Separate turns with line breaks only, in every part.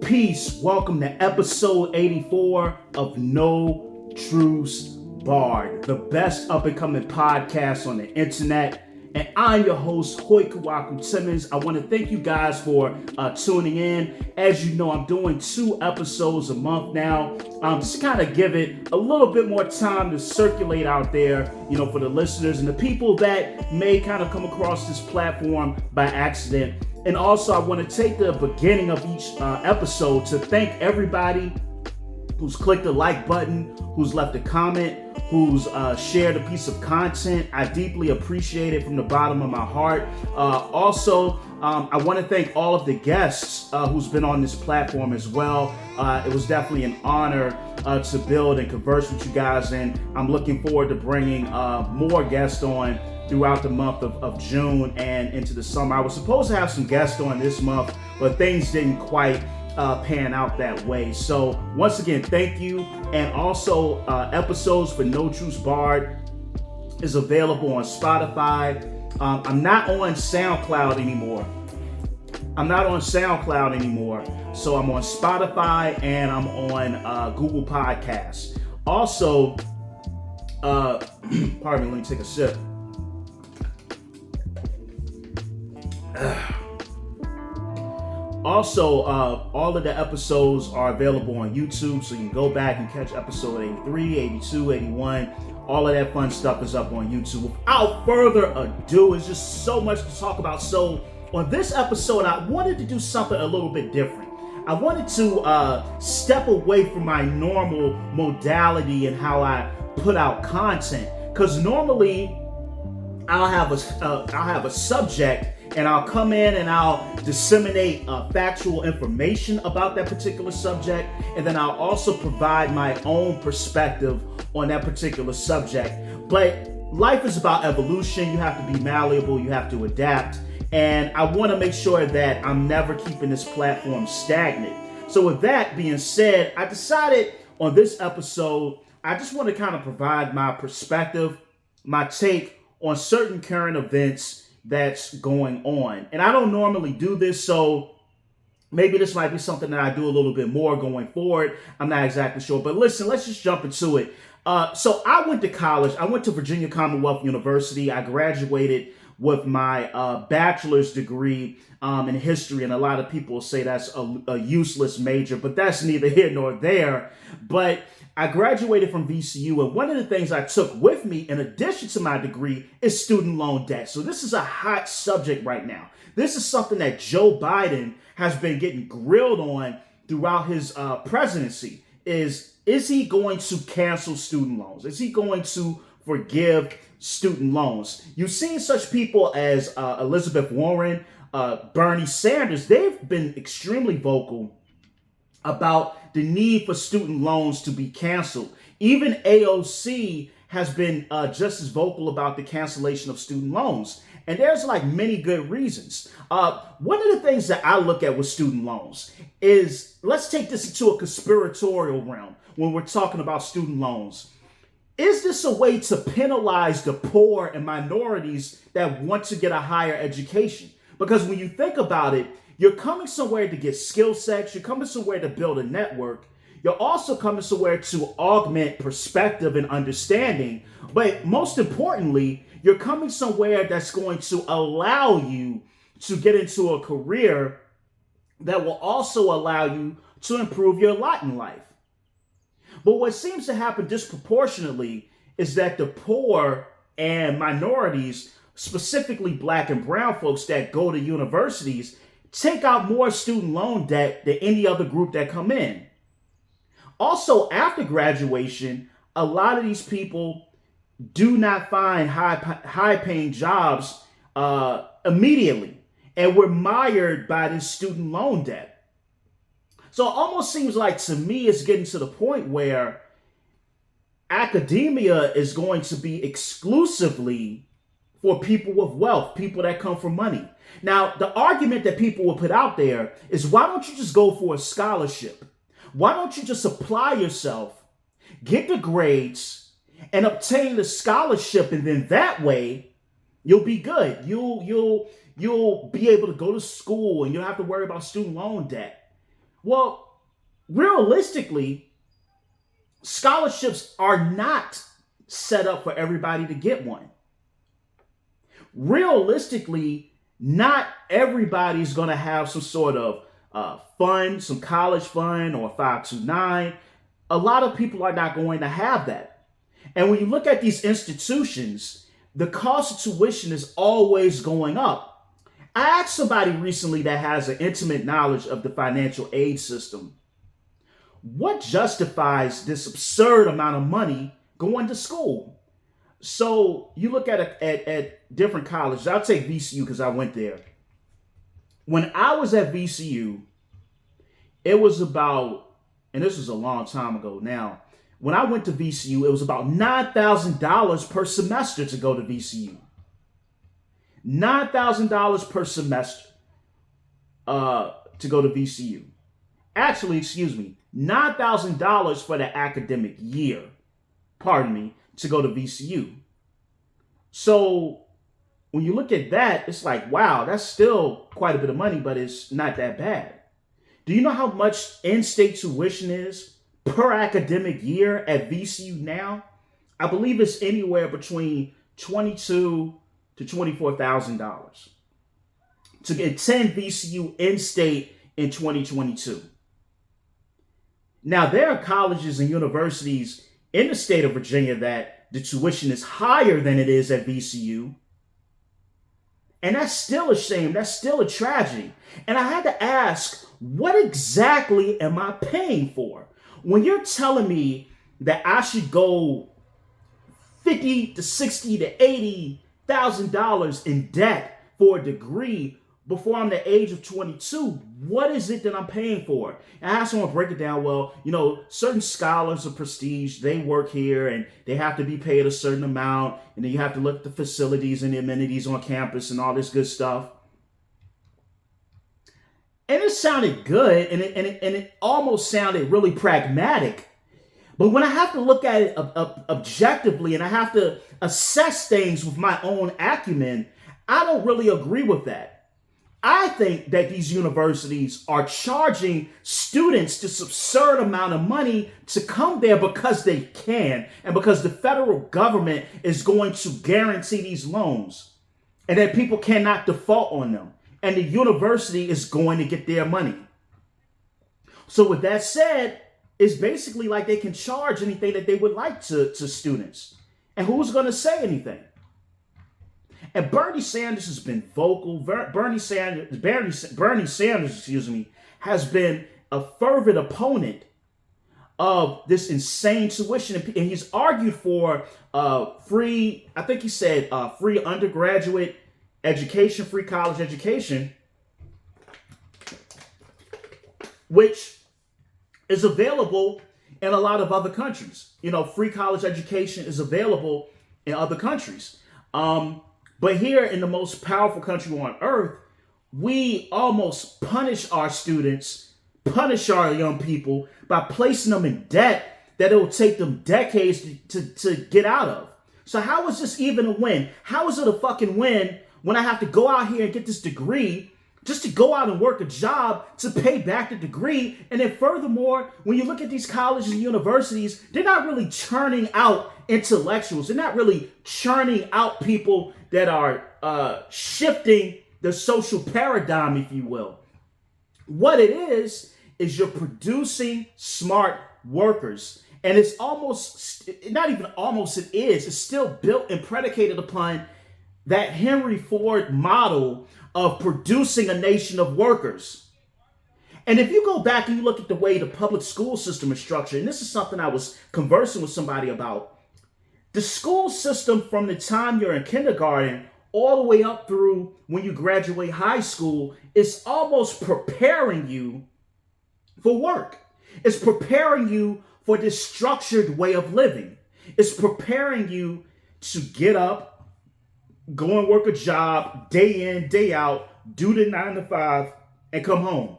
Peace. Welcome to episode 84 of No Truce Barred, the best up-and-coming podcast on the internet. And I'm your host, Hoy Kawaku Timmons. I want to thank you guys for tuning in. As you know, I'm doing 2 episodes a month now. Just kind of give it a little bit more time to circulate out there, for the listeners and the people that may kind of come across this platform by accident. And also, I want to take the beginning of each episode to thank everybody who's clicked the like button, who's left a comment, who's shared a piece of content. I deeply appreciate it from the bottom of my heart. Also, I want to thank all of the guests who's been on this platform as well. It was definitely an honor to build and converse with you guys, and I'm looking forward to bringing more guests on throughout the month of June and into the summer. I was supposed to have some guests on this month, but things didn't quite pan out that way. So once again, thank you. And also episodes for No Truce Barred is available on Spotify. I'm not on SoundCloud anymore. So I'm on Spotify and I'm on Google Podcasts. Also, pardon me, let me take a sip. Also, all of the episodes are available on YouTube, so you can go back and catch episode 83, 82, 81. All of that fun stuff is up on YouTube. Without further ado, it's just so much to talk about. So on this episode, I wanted to do something a little bit different. I wanted to step away from my normal modality and how I put out content, because normally I'll have a subject and I'll come in and I'll disseminate factual information about that particular subject, and then I'll also provide my own perspective on that particular subject. But life is about evolution. You have to be malleable, you have to adapt, and I want to make sure that I'm never keeping this platform stagnant. So with that being said, I decided on this episode, I just want to kind of provide my perspective, my take on certain current events that's going on. And I don't normally do this, so maybe this might be something that I do a little bit more going forward. I'm not exactly sure. But listen, let's just jump into it. So I went to college. I went to Virginia Commonwealth University. I graduated with my bachelor's degree in history. And a lot of people say that's a useless major, but that's neither here nor there. But I graduated from VCU, and one of the things I took with me in addition to my degree is student loan debt. So this is a hot subject right now. This is something that Joe Biden has been getting grilled on throughout his presidency. Is he going to cancel student loans? Is he going to forgive student loans? You've seen such people as Elizabeth Warren, Bernie Sanders. They've been extremely vocal about the need for student loans to be canceled. Even AOC has been just as vocal about the cancellation of student loans. And there's many good reasons. One of the things that I look at with student loans is, let's take this into a conspiratorial realm when we're talking about student loans. Is this a way to penalize the poor and minorities that want to get a higher education? Because when you think about it, you're coming somewhere to get skill sets. You're coming somewhere to build a network. You're also coming somewhere to augment perspective and understanding. But most importantly, you're coming somewhere that's going to allow you to get into a career that will also allow you to improve your lot in life. But what seems to happen disproportionately is that the poor and minorities, specifically Black and brown folks that go to universities, take out more student loan debt than any other group that come in. Also, after graduation, a lot of these people do not find high-paying jobs immediately, and we're mired by this student loan debt. So it almost seems like, to me, it's getting to the point where academia is going to be exclusively for people with wealth, people that come from money. Now, the argument that people will put out there is, why don't you just go for a scholarship? Why don't you just apply yourself, get the grades, and obtain the scholarship, and then that way you'll be good. You'll be able to go to school and you don't have to worry about student loan debt. Well, realistically, scholarships are not set up for everybody to get one. Realistically, not everybody's going to have some sort of fund, some college fund or 529. A lot of people are not going to have that. And when you look at these institutions, the cost of tuition is always going up. I asked somebody recently that has an intimate knowledge of the financial aid system, what justifies this absurd amount of money going to school? So you look at different colleges. I'll take VCU because I went there. When I was at VCU, it was about, and this was a long time ago now, when I went to VCU, it was about $9,000 per semester to go to VCU. $9,000 per semester to go to VCU. Actually, excuse me, $9,000 for the academic year, pardon me, to go to VCU. So when you look at that, it's like, wow, that's still quite a bit of money, but it's not that bad. Do you know how much in-state tuition is per academic year at VCU now? I believe it's anywhere between $22,000 to $24,000 to attend VCU in-state in 2022. Now, there are colleges and universities in the state of Virginia that the tuition is higher than it is at VCU. And that's still a shame. That's still a tragedy. And I had to ask, what exactly am I paying for? When you're telling me that I should go $50,000 to $60,000 to $80,000 in debt for a degree before I'm the age of 22, what is it that I'm paying for? And I asked someone to break it down. Well, certain scholars of prestige, they work here and they have to be paid a certain amount. And then you have to look at the facilities and the amenities on campus and all this good stuff. And it sounded good, and it almost sounded really pragmatic. But when I have to look at it objectively and I have to assess things with my own acumen, I don't really agree with that. I think that these universities are charging students this absurd amount of money to come there because they can and because the federal government is going to guarantee these loans and that people cannot default on them. And the university is going to get their money. So with that said, it's basically like they can charge anything that they would like to students. And who's going to say anything? And Bernie Sanders has been vocal. Bernie Sanders, has been a fervent opponent of this insane tuition. And he's argued for free, I think he said free undergraduate education, free college education, which is available in a lot of other countries. Free college education is available in other countries. But here in the most powerful country on earth, we almost punish our students, punish our young people by placing them in debt that it will take them decades to get out of. So how is this even a win? How is it a fucking win when I have to go out here and get this degree just to go out and work a job to pay back the degree? And then furthermore, when you look at these colleges and universities, they're not really churning out intellectuals. They're not really churning out people that are shifting the social paradigm, if you will. What it is you're producing smart workers. And it's almost, not even almost, it's still built and predicated upon that Henry Ford model of producing a nation of workers. And if you go back and you look at the way the public school system is structured, and this is something I was conversing with somebody about, the school system from the time you're in kindergarten all the way up through when you graduate high school is almost preparing you for work. It's preparing you for this structured way of living. It's preparing you to get up, go and work a job day in, day out, do the 9 to 5, and come home.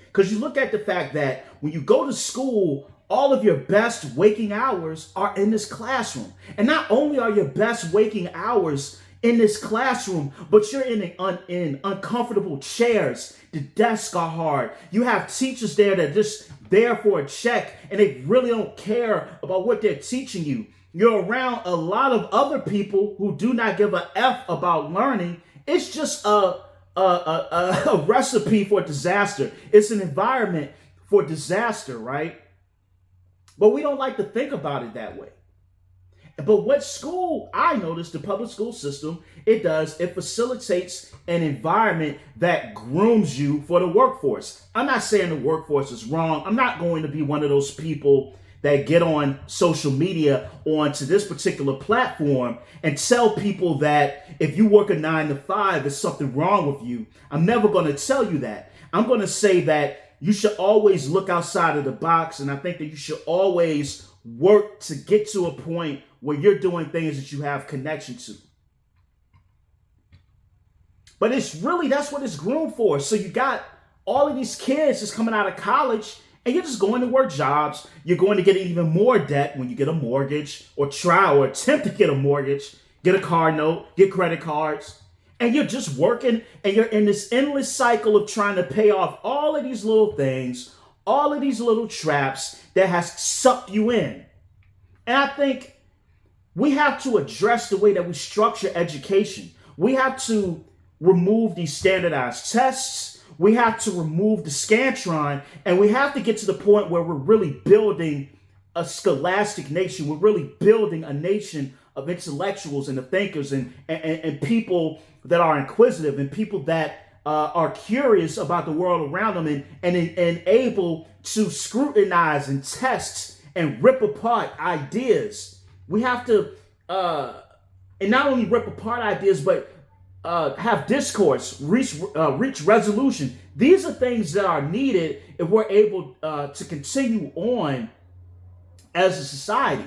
Because you look at the fact that when you go to school, all of your best waking hours are in this classroom. And not only are your best waking hours in this classroom, but you're in uncomfortable chairs. The desks are hard. You have teachers there that are just there for a check, and they really don't care about what they're teaching you. You're around a lot of other people who do not give a F about learning. It's just a recipe for disaster. It's an environment for disaster, right? But we don't like to think about it that way. But what school, I noticed, the public school system, it facilitates an environment that grooms you for the workforce. I'm not saying the workforce is wrong. I'm not going to be one of those people that get on social media onto this particular platform and tell people that if you work a 9 to 5, there's something wrong with you. I'm never going to tell you that. I'm going to say that you should always look outside of the box, and I think that you should always work to get to a point where you're doing things that you have connection to. But that's what it's groomed for. So you got all of these kids just coming out of college, and you're just going to work jobs. You're going to get even more debt when you get a mortgage, or try or attempt to get a mortgage, get a car note, get credit cards. And you're just working, and you're in this endless cycle of trying to pay off all of these little things, all of these little traps that has sucked you in. And I think we have to address the way that we structure education. We have to remove these standardized tests. We have to remove the Scantron, and we have to get to the point where we're really building a scholastic nation. We're really building a nation of intellectuals and of thinkers and people that are inquisitive and people that are curious about the world around them and able to scrutinize and test and rip apart ideas. We have to, and not only rip apart ideas, but have discourse, reach resolution. These are things that are needed if we're able to continue on as a society.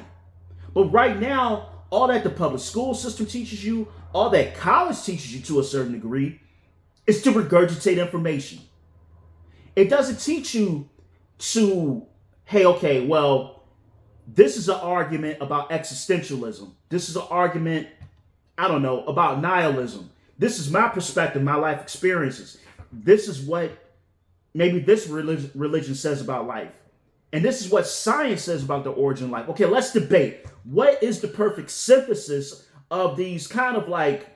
But right now, all that the public school system teaches you, all that college teaches you to a certain degree, is to regurgitate information. It doesn't teach you to, hey, okay, well, this is an argument about existentialism. This is an argument, I don't know, about nihilism. This is my perspective, my life experiences. This is what maybe this religion says about life. And this is what science says about the origin of life. Okay, let's debate. What is the perfect synthesis of these kind of like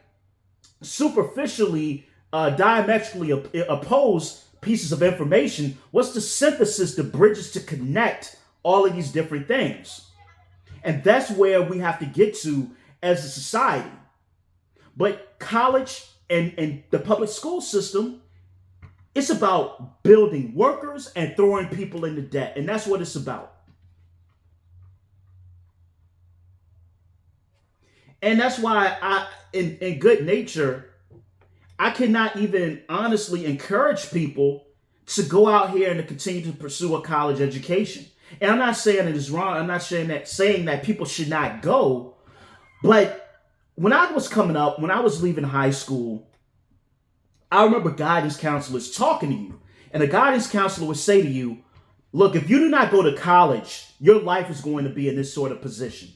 superficially, diametrically opposed pieces of information? What's the synthesis, the bridges to connect all of these different things? And that's where we have to get to as a society. But college and the public school system, it's about building workers and throwing people into debt. And that's what it's about. And that's why in good nature, I cannot even honestly encourage people to go out here and to continue to pursue a college education. And I'm not saying it is wrong. I'm not saying that people should not go. But when I was coming up, when I was leaving high school, I remember guidance counselors talking to you. And a guidance counselor would say to you, look, if you do not go to college, your life is going to be in this sort of position.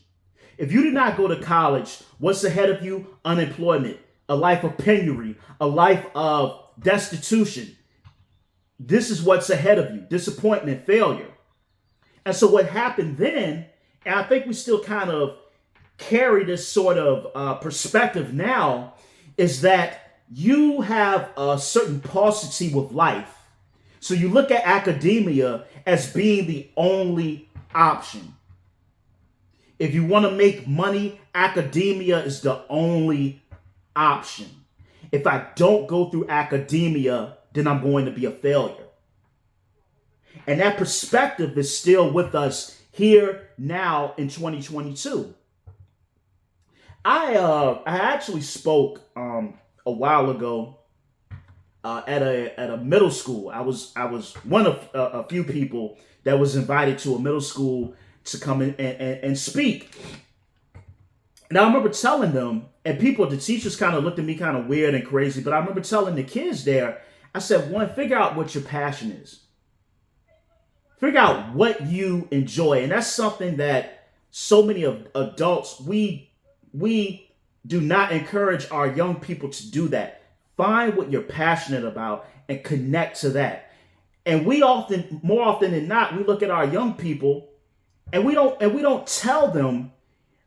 If you do not go to college, what's ahead of you? Unemployment, a life of penury, a life of destitution. This is what's ahead of you. Disappointment, failure. And so what happened then, and I think we still kind of carry this sort of perspective now, is that you have a certain paucity with life. So you look at academia as being the only option. If you want to make money, academia is the only option. If I don't go through academia, then I'm going to be a failure. And that perspective is still with us here now in 2022. I actually spoke a while ago at a middle school. I was one of a few people that was invited to a middle school to come in and speak. And I remember telling them, and the teachers kind of looked at me kind of weird and crazy, but I remember telling the kids there, I said, one, figure out what your passion is. Figure out what you enjoy. And that's something that so many of adults, we do not encourage our young people to do that. Find what you're passionate about and connect to that. And more often than not, we look at our young people and we don't tell them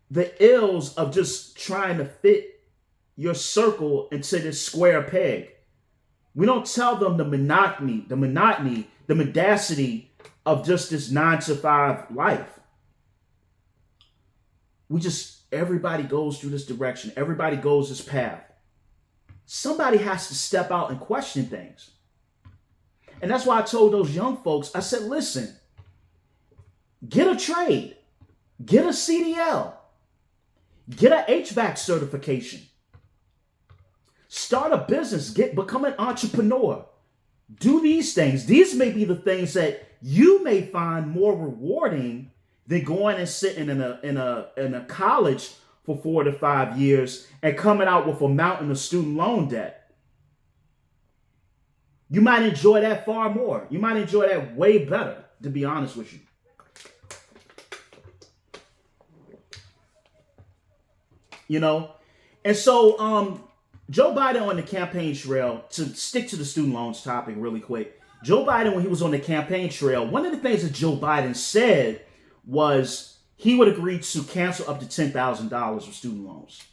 the ills of just trying to fit your circle into this square peg. We don't tell them the monotony, the mendacity of just this 9 to 5 life. Everybody goes through this direction. Everybody goes this path. Somebody has to step out and question things. And that's why I told those young folks, I said, listen, get a trade, get a CDL, get an HVAC certification, start a business, become an entrepreneur. Do these things. These may be the things that you may find more rewarding than going and sitting in a college for 4 to 5 years and coming out with a mountain of student loan debt. You might enjoy that far more. You might enjoy that way better, to be honest with you. You know? And so Joe Biden on the campaign trail, to stick to the student loans topic really quick, Joe Biden, when he was on the campaign trail, one of the things that Joe Biden said was he would agree to cancel up to $10,000 of student loans.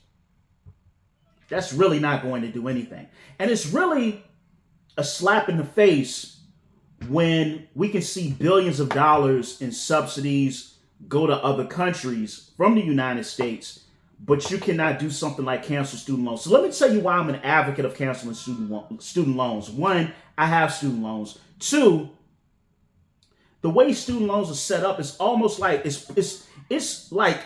That's really not going to do anything. And it's really a slap in the face when we can see billions of dollars in subsidies go to other countries from the United States, but you cannot do something like cancel student loans. So let me tell you why I'm an advocate of canceling student loans. One, I have student loans. Two, the way student loans are set up is almost like it's like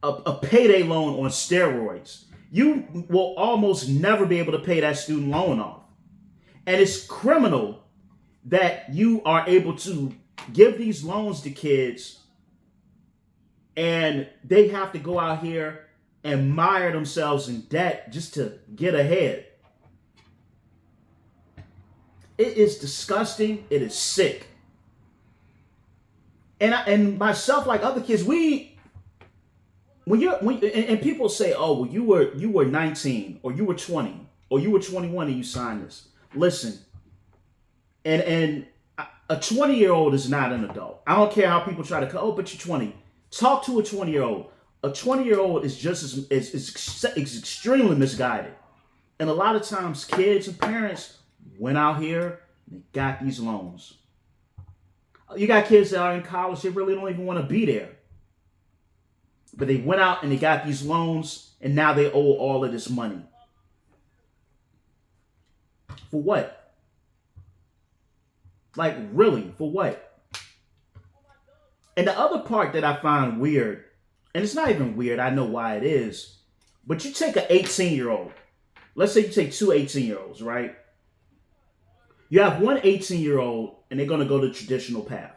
a payday loan on steroids. You will almost never be able to pay that student loan off. And it's criminal that you are able to give these loans to kids and they have to go out here and mire themselves in debt just to get ahead. It is disgusting. It is sick. And myself, like other kids, and people say, oh, well, you were 19 or you were 20 or you were 21 and you signed this. Listen, and a 20-year-old is not an adult. I don't care how people try to, oh, but you're 20. Talk to a 20-year-old. A 20-year-old is just is extremely misguided. And a lot of times kids and parents went out here and they got these loans. You got kids that are in college, they really don't even want to be there. But they went out and they got these loans and now they owe all of this money. For what? Like, really, for what? And the other part that I find weird, and it's not even weird, I know why it is, but you take an 18-year-old. Let's say you take two 18-year-olds, right? You have one 18-year-old, and they're going to go the traditional path.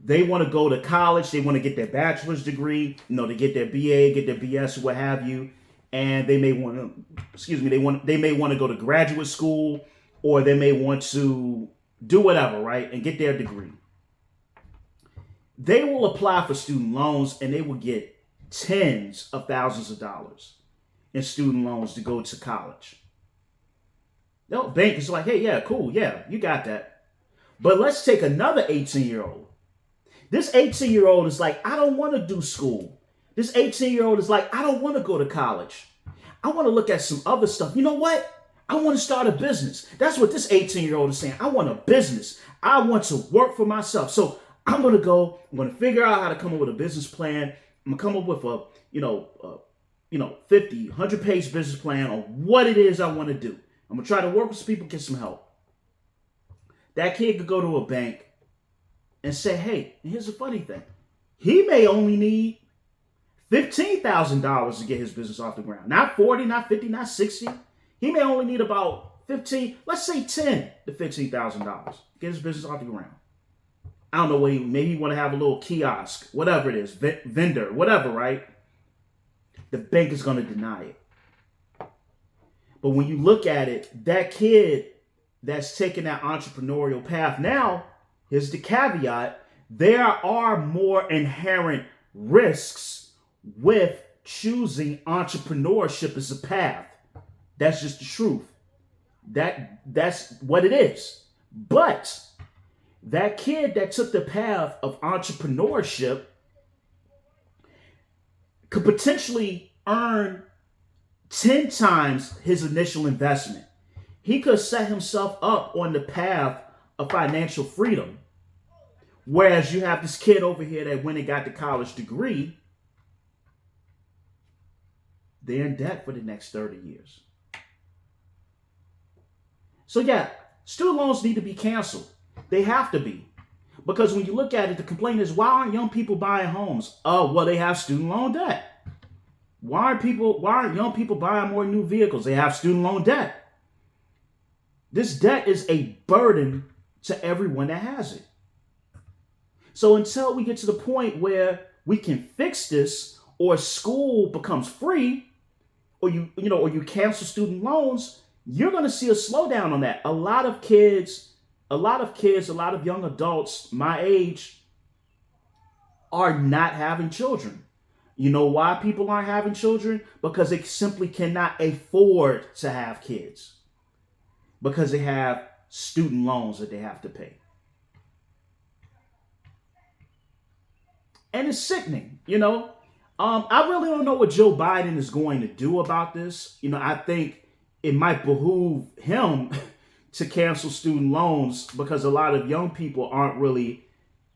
They want to go to college. They want to get their bachelor's degree, to get their BA, get their BS, what have you. And they may want to, they may want to go to graduate school, or they may want to do whatever, right? And get their degree. They will apply for student loans and they will get tens of thousands of dollars in student loans to go to college. The bank is like, hey, yeah, cool. Yeah, you got that. But let's take another 18-year-old. This 18-year-old is like, I don't want to do school. This 18-year-old is like, I don't want to go to college. I want to look at some other stuff. You know what? I want to start a business. That's what this 18-year-old is saying. I want a business. I want to work for myself. So I'm going to figure out how to come up with a business plan. I'm going to come up with a 50, 100-page business plan on what it is I want to do. I'm going to try to work with some people, get some help. That kid could go to a bank and say, hey, here's the funny thing. He may only need $15,000 to get his business off the ground. Not 40, not 50, not 60. He may only need about 15, let's say 10 to $15,000 to get his business off the ground. I don't know what maybe he want to have a little kiosk, whatever it is, vendor, whatever, right? The bank is going to deny it. But when you look at it, that kid that's taking that entrepreneurial path, now, here's the caveat, there are more inherent risks with choosing entrepreneurship as a path. That's just the truth. That's what it is. But that kid that took the path of entrepreneurship could potentially earn 10 times his initial investment. He could set himself up on the path of financial freedom. Whereas you have this kid over here that went and got the college degree, they're in debt for the next 30 years. So yeah, student loans need to be canceled. They have to be. Because when you look at it, the complaint is, why aren't young people buying homes? Oh, well, they have student loan debt. Why aren't young people buying more new vehicles? They have student loan debt. This debt is a burden to everyone that has it. So until we get to the point where we can fix this, or school becomes free, or you cancel student loans, you're going to see a slowdown on that. A lot of young adults my age are not having children. You know why people aren't having children? Because they simply cannot afford to have kids. Because they have student loans that they have to pay. And it's sickening, I really don't know what Joe Biden is going to do about this. I think it might behoove him to cancel student loans because a lot of young people aren't really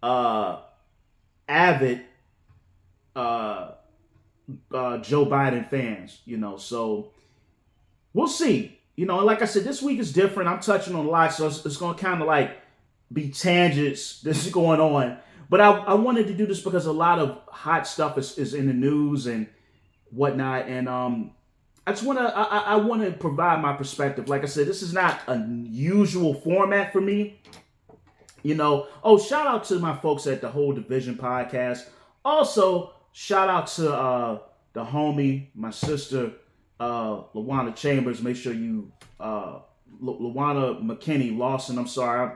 avid Joe Biden fans, so we'll see. Like I said, this week is different. I'm touching on a lot, so it's going to kind of like be tangents that's going on. But I wanted to do this because a lot of hot stuff is in the news and whatnot. And I want to provide my perspective. Like I said, this is not a usual format for me. Shout out to my folks at the Whole Division podcast. Also, shout out to the homie, my sister, LaWanda Chambers. Make sure you, LaWanda McKinney Lawson. I'm sorry, I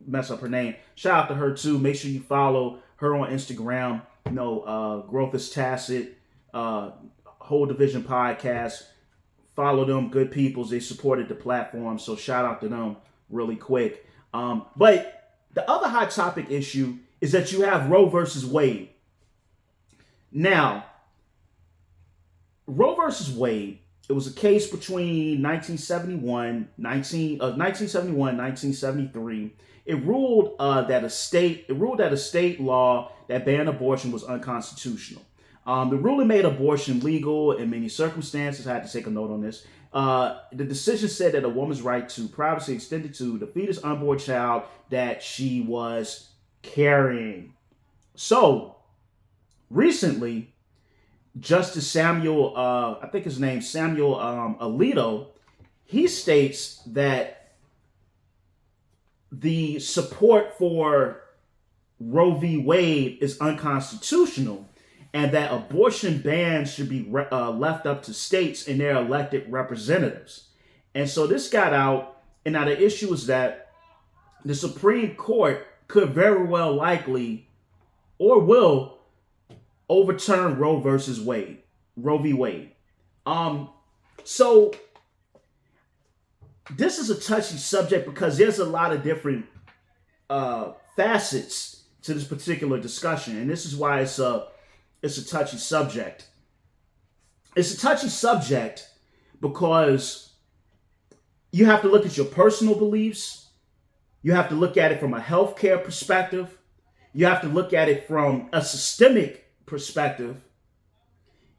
mess up her name. Shout out to her too. Make sure you follow her on Instagram. Growth is Tacit, Whole Division podcast. Follow them, good peoples. They supported the platform, so shout out to them really quick. But the other hot topic issue is that you have Roe versus Wade. Now, Roe versus Wade, it was a case between 1971, 1973. It ruled that a state law that banned abortion was unconstitutional. The ruling made abortion legal in many circumstances. I had to take a note on this. The decision said that a woman's right to privacy extended to the fetus unborn child that she was carrying. So, recently, Justice Samuel, I think his name's Samuel Alito, he states that the support for Roe v. Wade is unconstitutional and that abortion bans should be left up to states and their elected representatives. And so this got out, and now the issue is that the Supreme Court could very well likely or will overturn Roe v. Wade. So this is a touchy subject because there's a lot of different facets to this particular discussion, and this is why it's a touchy subject. It's a touchy subject because you have to look at your personal beliefs. You have to look at it from a healthcare perspective. You have to look at it from a systemic perspective.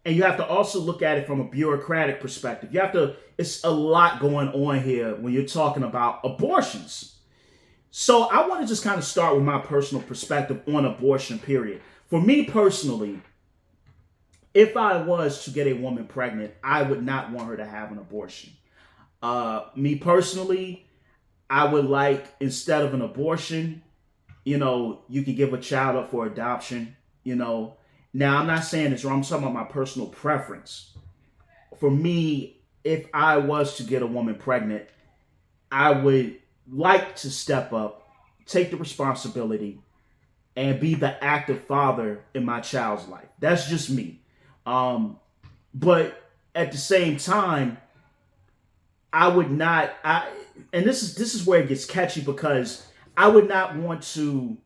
And you have to also look at it from a bureaucratic perspective. It's a lot going on here when you're talking about abortions. So I want to just kind of start with my personal perspective on abortion, period. For me personally, if I was to get a woman pregnant, I would not want her to have an abortion. Me personally, I would like, instead of an abortion, you can give a child up for adoption, Now, I'm not saying it's wrong. I'm talking about my personal preference. For me, if I was to get a woman pregnant, I would like to step up, take the responsibility, and be the active father in my child's life. That's just me. But at the same time, I would not. And this is where it gets catchy because I would not want to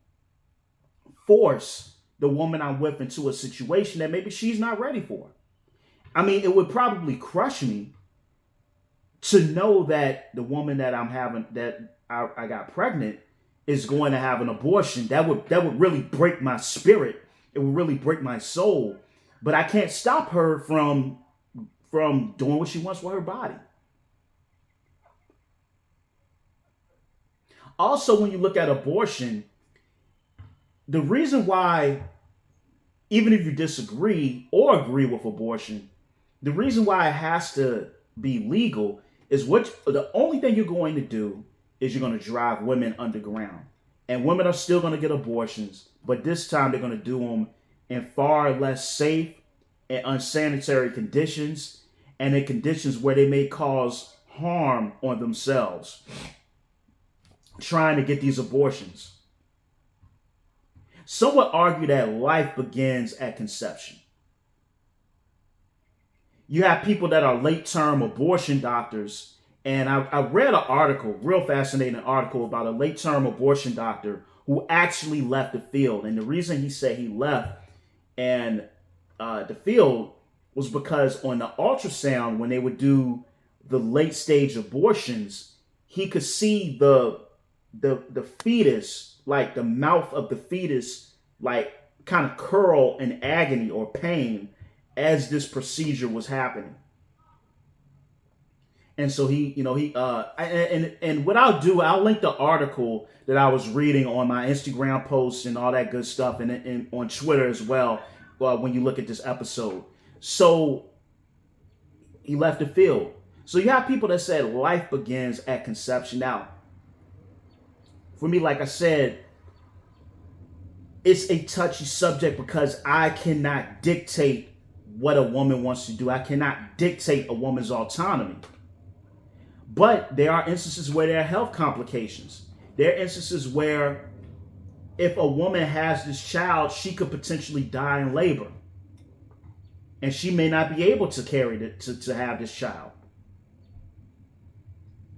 force the woman I'm with into a situation that maybe she's not ready for. I mean, it would probably crush me to know that the woman that I'm having that I got pregnant is going to have an abortion. That would really break my spirit. It would really break my soul. But I can't stop her from doing what she wants with her body. Also, when you look at abortion, the reason why, even if you disagree or agree with abortion, the reason why it has to be legal is the only thing you're going to do is you're going to drive women underground. And women are still going to get abortions, but this time they're going to do them in far less safe and unsanitary conditions, and in conditions where they may cause harm on themselves trying to get these abortions. Some would argue that life begins at conception. You have people that are late-term abortion doctors, and I read an article, real fascinating article about a late-term abortion doctor who actually left the field. And the reason he said he left and the field was because on the ultrasound, when they would do the late-stage abortions, he could see the fetus, like the mouth of the fetus, like kind of curl in agony or pain as this procedure was happening. And so and what I'll do, I'll link the article that I was reading on my Instagram posts and all that good stuff, and on Twitter as well, when you look at this episode. So he left the field. So you have people that said life begins at conception. Now, for me, like I said, it's a touchy subject because I cannot dictate what a woman wants to do. I cannot dictate a woman's autonomy. But there are instances where there are health complications. There are instances where if a woman has this child, she could potentially die in labor. And she may not be able to to have this child.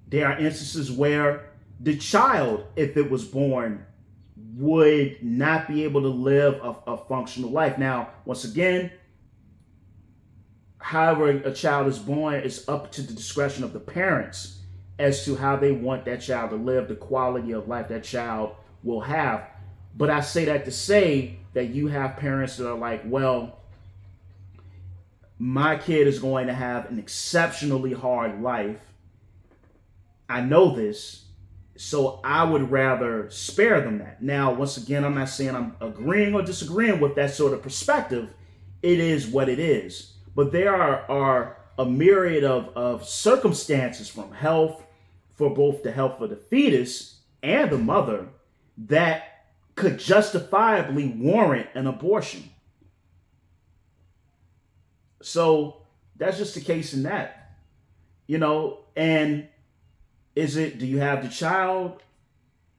There are instances where the child, if it was born, would not be able to live a functional life. Now, once again, however a child is born, it's up to the discretion of the parents as to how they want that child to live, the quality of life that child will have. But I say that to say that you have parents that are like, well, my kid is going to have an exceptionally hard life. I know this, so I would rather spare them that. Now, once again, I'm not saying I'm agreeing or disagreeing with that sort of perspective. It is what it is. But there are a myriad of circumstances, from health, for both the health of the fetus and the mother, that could justifiably warrant an abortion. So that's just the case in that, and do you have the child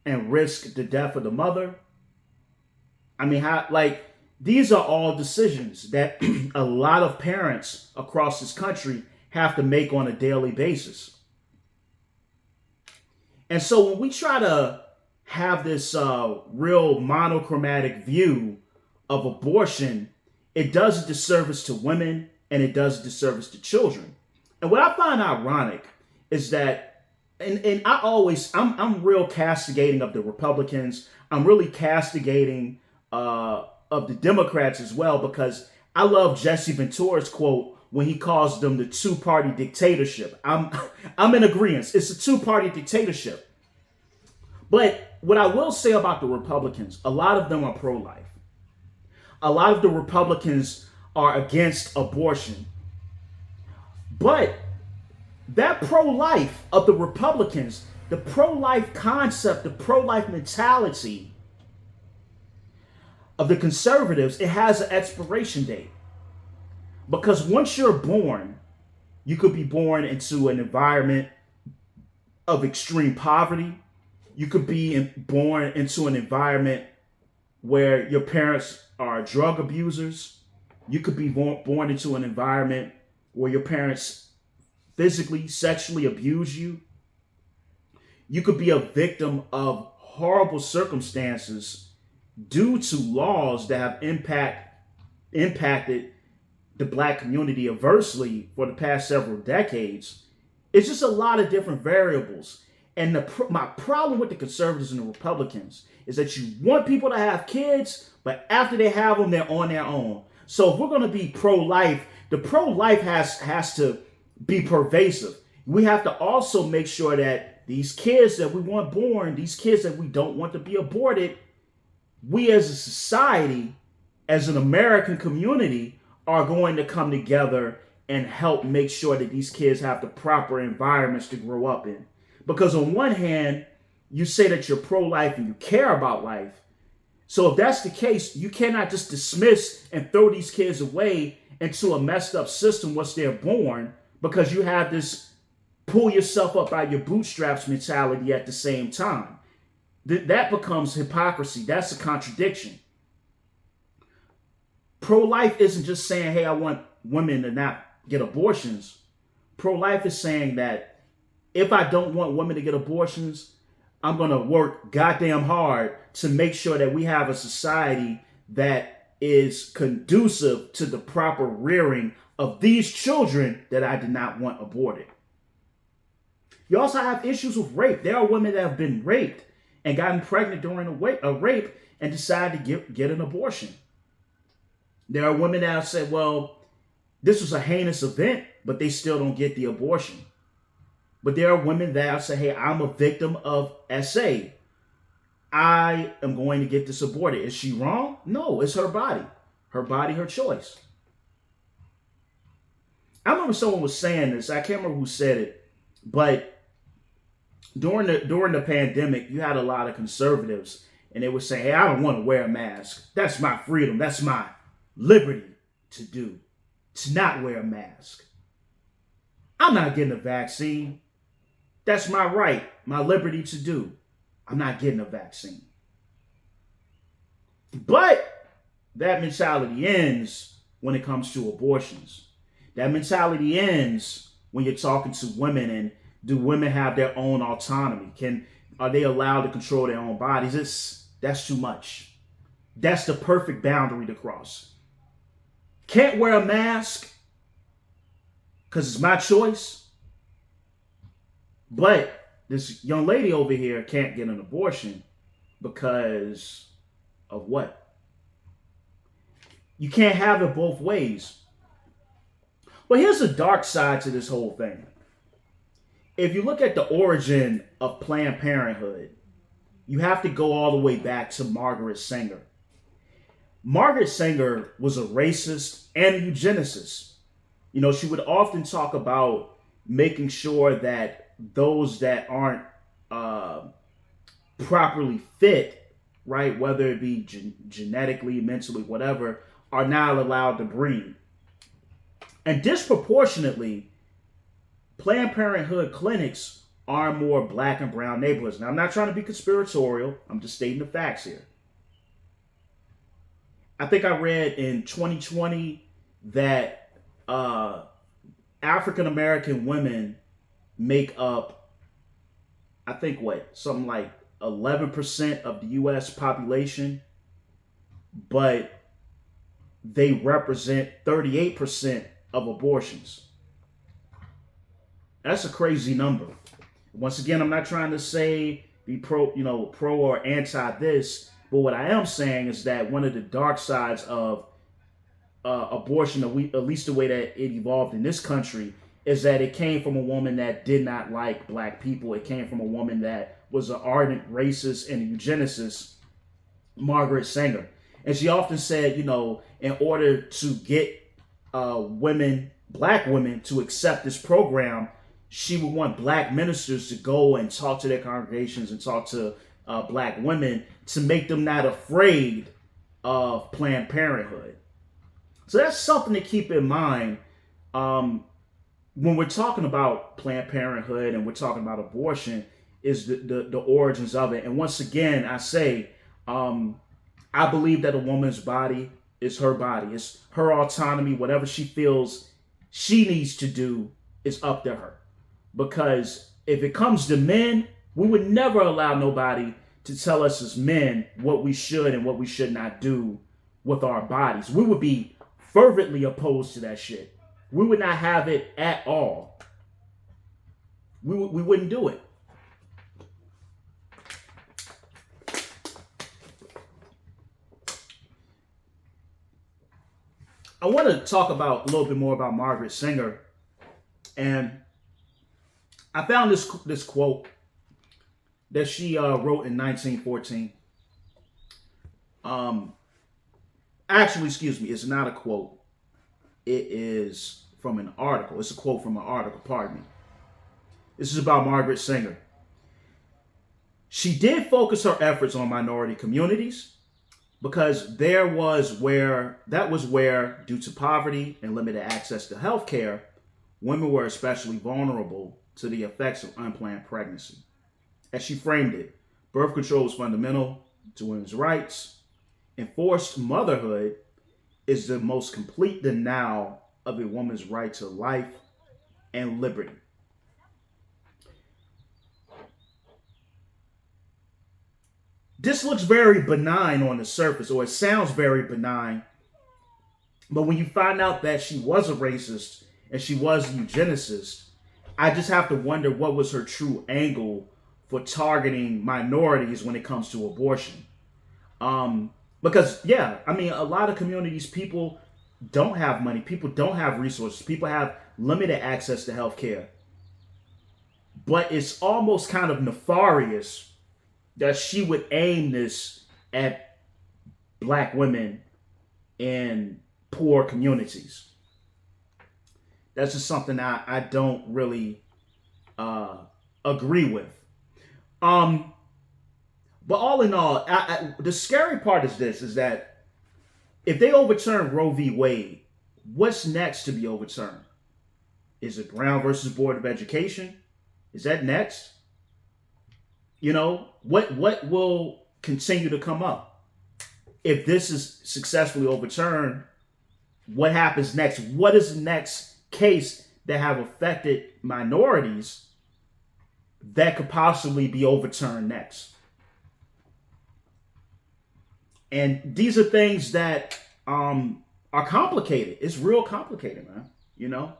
and risk the death of the mother? I mean, these are all decisions that a lot of parents across this country have to make on a daily basis. And so when we try to have this real monochromatic view of abortion, it does a disservice to women and it does a disservice to children. And what I find ironic is that, and I'm real castigating of the Republicans. I'm really castigating of the Democrats as well, because I love Jesse Ventura's quote when he calls them the two-party dictatorship. I'm in agreement. It's a two-party dictatorship. But what I will say about the Republicans, a lot of them are pro-life. A lot of the Republicans are against abortion. But that pro-life of the Republicans, the pro-life concept, the pro-life mentality of the conservatives, it has an expiration date. Because once you're born, you could be born into an environment of extreme poverty. You could be born into an environment where your parents are drug abusers. You could be born into an environment where your parents physically, sexually abuse you. You could be a victim of horrible circumstances due to laws that have impacted the black community adversely for the past several decades. It's just a lot of different variables. And my problem with the conservatives and the Republicans is that you want people to have kids, but after they have them, they're on their own. So if we're going to be pro-life, the pro-life has to be pervasive. We have to also make sure that these kids that we want born, these kids that we don't want to be aborted, we as a society, as an American community, are going to come together and help make sure that these kids have the proper environments to grow up in. Because on one hand, you say that you're pro-life and you care about life. So if that's the case, you cannot just dismiss and throw these kids away into a messed up system once they're born, because you have this pull yourself up by your bootstraps mentality at the same time. That becomes hypocrisy. That's a contradiction. Pro-life isn't just saying, hey, I want women to not get abortions. Pro-life is saying that if I don't want women to get abortions, I'm going to work goddamn hard to make sure that we have a society that is conducive to the proper rearing of these children that I did not want aborted. You also have issues with rape. There are women that have been raped and gotten pregnant during a rape and decided to get an abortion. There are women that have said, well, this was a heinous event, but they still don't get the abortion. But there are women that have said, hey, I'm a victim of SA. I am going to get this aborted. Is she wrong? No, it's her body. Her body, her choice. I remember someone was saying this. I can't remember who said it, but during the pandemic, you had a lot of conservatives, and they would say, hey, I don't want to wear a mask. That's my freedom. That's my liberty to do, to not wear a mask. I'm not getting a vaccine. That's my right, my liberty to do. I'm not getting a vaccine. But that mentality ends when it comes to abortions. That mentality ends when you're talking to women, and do women have their own autonomy? Are they allowed to control their own bodies? That's too much. That's the perfect boundary to cross. Can't wear a mask because it's my choice. But this young lady over here can't get an abortion because of what? You can't have it both ways. But here's the dark side to this whole thing. If you look at the origin of Planned Parenthood, you have to go all the way back to Margaret Sanger. Margaret Sanger was a racist and a eugenicist. You know, she would often talk about making sure that those that aren't properly fit, right, whether it be genetically, mentally, whatever, are not allowed to breed. And disproportionately, Planned Parenthood clinics are more black and brown neighborhoods. Now, I'm not trying to be conspiratorial. I'm just stating the facts here. I think I read in 2020 that African American women make up, I think something like 11% of the U.S. population, but they represent 38% of abortions. That's a crazy number. Once again, I'm not trying to say be pro or anti this, but what I am saying is that one of the dark sides of abortion, at least the way that it evolved in this country, is that it came from a woman that did not like black people. It came from a woman that was an ardent racist and a eugenicist, Margaret Sanger. And she often said, in order to get black women to accept this program, she would want black ministers to go and talk to their congregations and talk to black women to make them not afraid of Planned Parenthood. So that's something to keep in mind when we're talking about Planned Parenthood and we're talking about abortion, is the origins of it. And once again, I say, I believe that a woman's body It's her body. It's her autonomy. Whatever she feels she needs to do is up to her. Because if it comes to men, we would never allow nobody to tell us as men what we should and what we should not do with our bodies. We would be fervently opposed to that shit. We would not have it at all. We wouldn't do it. I want to talk about a little bit more about Margaret Sanger, and I found this quote that she wrote in 1914. Actually, excuse me, it's not a quote. It is from an article. It's a quote from an article, pardon me. This is about Margaret Sanger. She did focus her efforts on minority communities because that was where, due to poverty and limited access to health care, women were especially vulnerable to the effects of unplanned pregnancy. As she framed it, birth control was fundamental to women's rights. Enforced motherhood is the most complete denial of a woman's right to life and liberty. This looks very benign on the surface, or it sounds very benign. But when you find out that she was a racist and she was a eugenicist, I just have to wonder what was her true angle for targeting minorities when it comes to abortion. Because, yeah, I mean, a lot of communities, people don't have money. People don't have resources. People have limited access to health care. But it's almost kind of nefarious that she would aim this at black women in poor communities. That's just something I don't really agree with. But all in all, the scary part is that if they overturn Roe v. Wade, what's next to be overturned? Is it Brown versus Board of Education? Is that next? You know, what will continue to come up? If this is successfully overturned, what happens next? What is the next case that have affected minorities that could possibly be overturned next? And these are things that are complicated. It's real complicated, man, you know?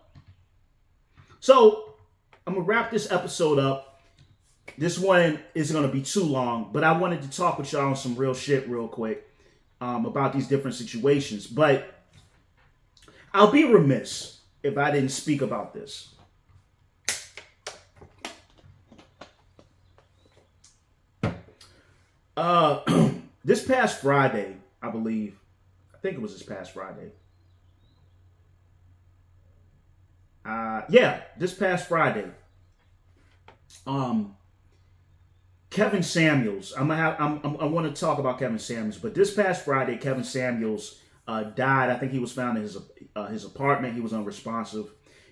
So I'm going to wrap this episode up. This one isn't going to be too long, but I wanted to talk with y'all on some real shit real quick about these different situations. But I'll be remiss if I didn't speak about this. This past Friday, I think it was this past Friday. This past Friday. Kevin Samuels. I want to talk about Kevin Samuels, but this past Friday, Kevin Samuels died. I think he was found in his apartment. He was unresponsive.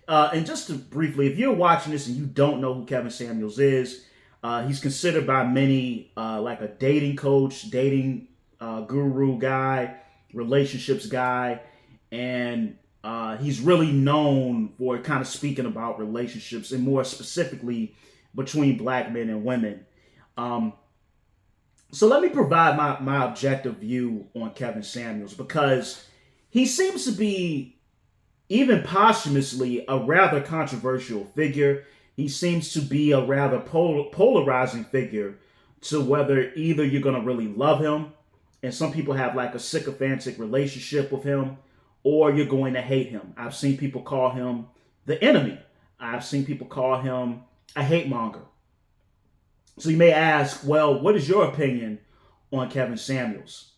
And just to briefly, if you're watching this and you don't know who Kevin Samuels is, he's considered by many like a dating coach, dating guru guy, relationships guy, and he's really known for kind of speaking about relationships and more specifically between black men and women. So let me provide my objective view on Kevin Samuels, because he seems to be, even posthumously, a rather controversial figure. He seems to be a rather polarizing figure to whether either you're going to really love him, and some people have like a sycophantic relationship with him, or you're going to hate him. I've seen people call him the enemy. I've seen people call him a hate monger. So you may ask, well, what is your opinion on Kevin Samuels?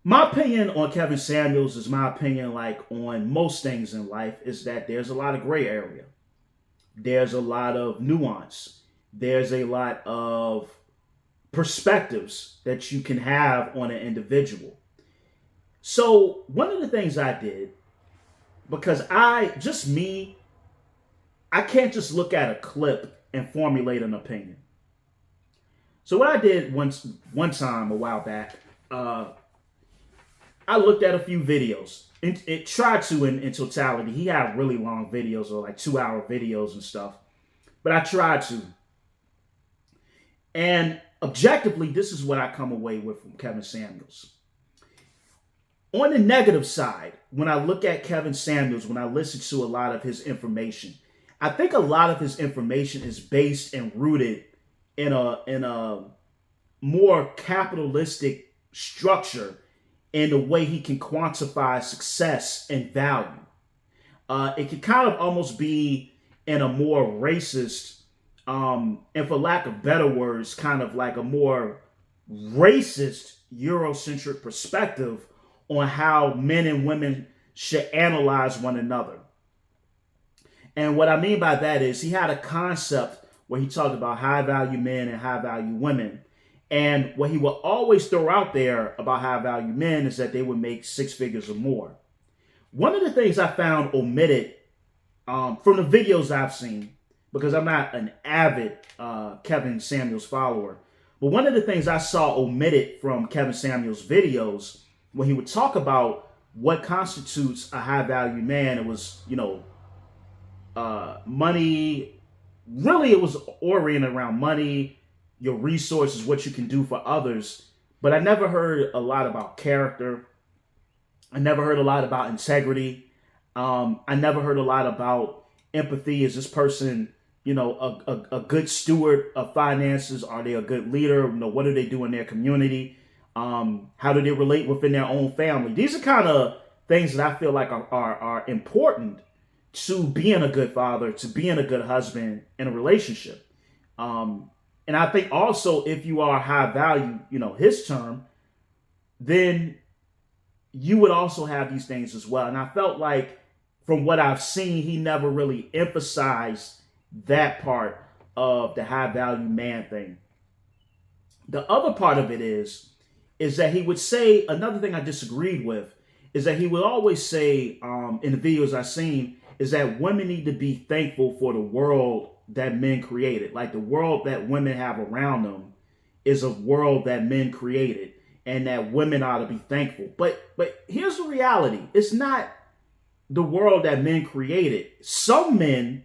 My opinion on Kevin Samuels is my opinion like on most things in life, is that there's a lot of gray area. There's a lot of nuance. There's a lot of perspectives that you can have on an individual. So one of the things I did, because I can't just look at a clip and formulate an opinion. So what I did one time a while back, I I looked at a few videos. It tried to in totality. He had really long videos or like 2-hour videos and stuff. But I tried to. And objectively, this is what I come away with from Kevin Samuels. On the negative side, when I look at Kevin Samuels, when I listen to a lot of his information, I think a lot of his information is based and rooted in a more capitalistic structure in the way he can quantify success and value. It can kind of almost be in a more racist, and for lack of better words, kind of like a more racist Eurocentric perspective on how men and women should analyze one another. And what I mean by that is he had a concept where he talked about high value men and high value women. And what he would always throw out there about high value men is that they would make 6 figures or more. One of the things I found omitted from the videos I've seen, because I'm not an avid Kevin Samuels follower, but one of the things I saw omitted from Kevin Samuels' videos when he would talk about what constitutes a high value man, it was, money. Really, it was oriented around money, your resources, what you can do for others. But I never heard a lot about character. I never heard a lot about integrity. I never heard a lot about empathy. Is this person, a good steward of finances? Are they a good leader? What do they do in their community? How do they relate within their own family? These are kind of things that I feel like are important to being a good father, to being a good husband in a relationship. And I think also if you are high value, his term, then you would also have these things as well. And I felt like from what I've seen, he never really emphasized that part of the high value man thing. The other part of it is that he would say, another thing I disagreed with, is that he would always say in the videos I've seen, is that women need to be thankful for the world that men created. Like the world that women have around them is a world that men created, and that women ought to be thankful. But here's the reality. It's not the world that men created. Some men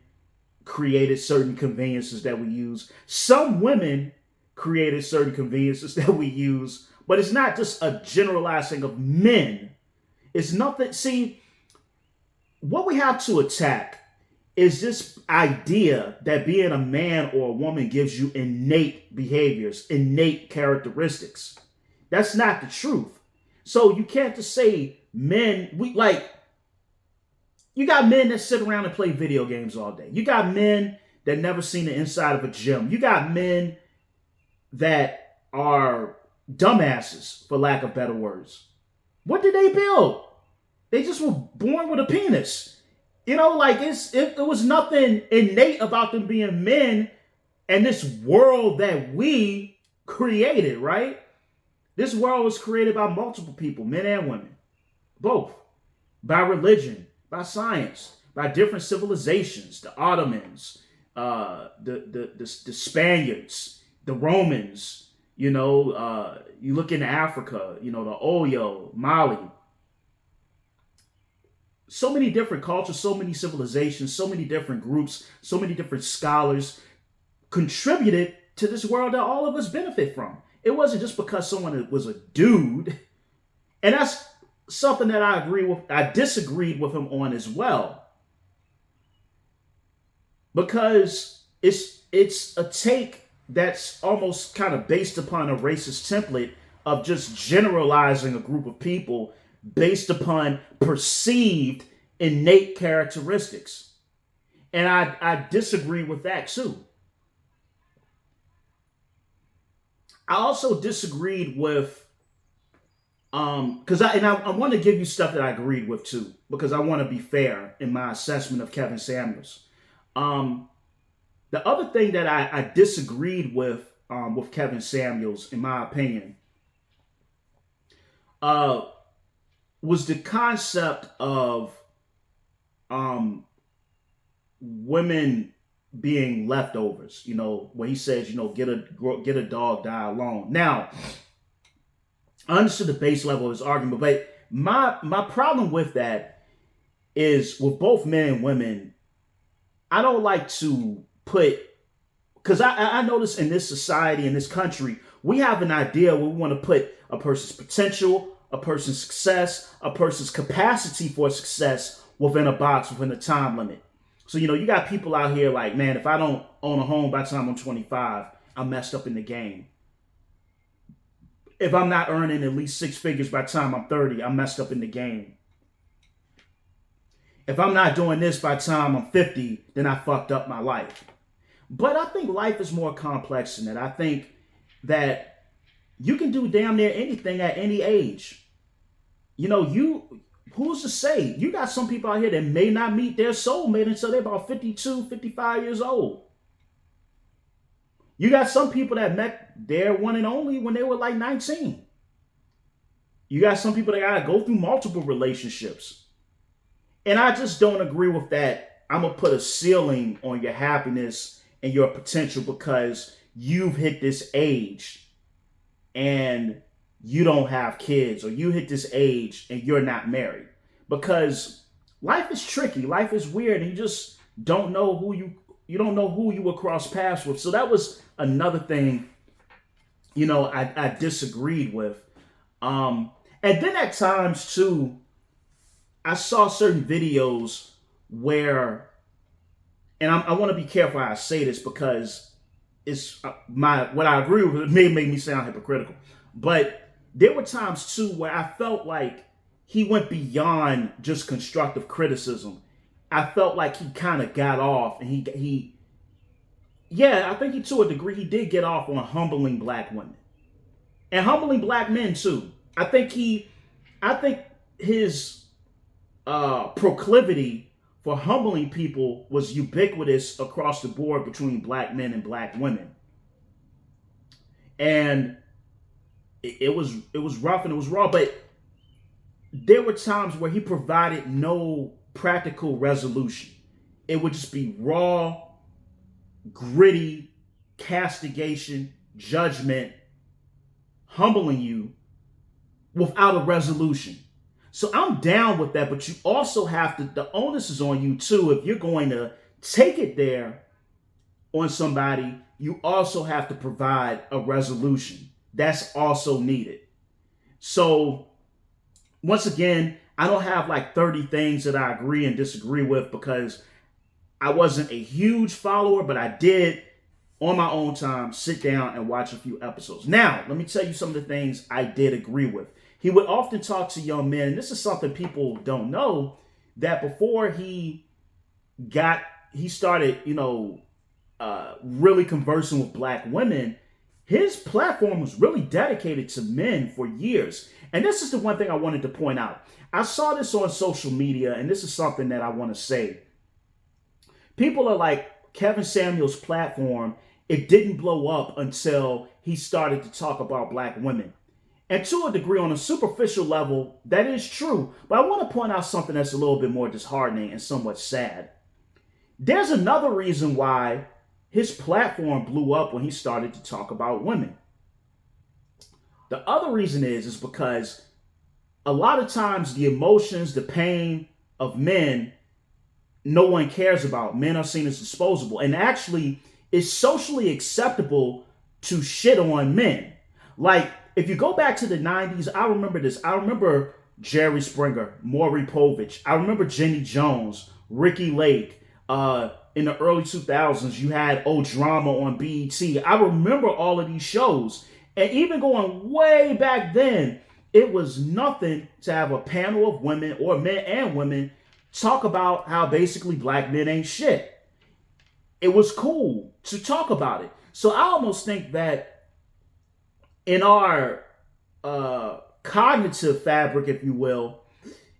created certain conveniences that we use. Some women created certain conveniences that we use. But it's not just a generalizing of men. It's nothing. See, what we have to attack is this idea that being a man or a woman gives you innate behaviors, innate characteristics. That's not the truth. So you can't just say men, you got men that sit around and play video games all day. You got men that never seen the inside of a gym. You got men that are dumbasses, for lack of better words. What did they build? They just were born with a penis. It was nothing innate about them being men and this world that we created, right? This world was created by multiple people, men and women, both, by religion, by science, by different civilizations, the Ottomans, the Spaniards, the Romans. You look into Africa, the Oyo, Mali. So many different cultures, so many civilizations, so many different groups, so many different scholars contributed to this world that all of us benefit from. It wasn't just because someone was a dude. And that's something that I disagreed with him on as well. Because it's a take that's almost kind of based upon a racist template of just generalizing a group of people based upon perceived innate characteristics. And I disagree with that too. I also disagreed with, because I want to give you stuff that I agreed with too, because I want to be fair in my assessment of Kevin Samuels. The other thing that I disagreed with Kevin Samuels, in my opinion, was the concept of women being leftovers. Where he says, get a dog, die alone. Now, I understood the base level of his argument, My problem with that is with both men and women. I don't like to put, because I notice in this society, in this country, we have an idea where we want to put a person's potential, a person's success, a person's capacity for success within a box, within a time limit. So, you got people out here like, man, if I don't own a home by the time I'm 25, I'm messed up in the game. If I'm not earning at least six figures by the time I'm 30, I'm messed up in the game. If I'm not doing this by the time I'm 50, then I fucked up my life. But I think life is more complex than that. I think that you can do damn near anything at any age. Who's to say? You got some people out here that may not meet their soulmate until they're about 52, 55 years old. You got some people that met their one and only when they were like 19. You got some people that got to go through multiple relationships. And I just don't agree with that. I'm going to put a ceiling on your happiness and your potential because you've hit this age and you don't have kids, or you hit this age and you're not married. Because life is tricky, life is weird, and you just don't know who you don't know who you will cross paths with. So that was another thing, I disagreed with. And then at times too, I saw certain videos where, and I want to be careful how I say this because it's what I agree with. It may make me sound hypocritical, but there were times too where I felt like he went beyond just constructive criticism. I felt like he kind of got off, and I think he, to a degree, he did get off on humbling black women and humbling black men too. I think his proclivity for humbling people was ubiquitous across the board between black men and black women. And it was rough and it was raw, but there were times where he provided no practical resolution. It would just be raw, gritty castigation, judgment, humbling you without a resolution. So I'm down with that, but you also have to, the onus is on you too. If you're going to take it there on somebody, you also have to provide a resolution. That's also needed. So once again, I don't have like 30 things that I agree and disagree with because I wasn't a huge follower, but I did on my own time sit down and watch a few episodes. Now, let me tell you some of the things I did agree with. He would often talk to young men, and this is something people don't know, that before he started, really conversing with black women, his platform was really dedicated to men for years. And this is the one thing I wanted to point out. I saw this on social media, and this is something that I want to say. People are like, Kevin Samuels' platform, it didn't blow up until he started to talk about black women. And to a degree, on a superficial level, that is true. But I want to point out something that's a little bit more disheartening and somewhat sad. There's another reason why his platform blew up when he started to talk about women. The other reason is because a lot of times the emotions, the pain of men, no one cares about. Men are seen as disposable. And actually, it's socially acceptable to shit on men. Like, if you go back to the 90s, I remember this. I remember Jerry Springer, Maury Povich. I remember Jenny Jones, Ricky Lake. In the early 2000s, you had Drama on BET. I remember all of these shows. And even going way back then, it was nothing to have a panel of women, or men and women, talk about how basically black men ain't shit. It was cool to talk about it. So I almost think that in our cognitive fabric, if you will,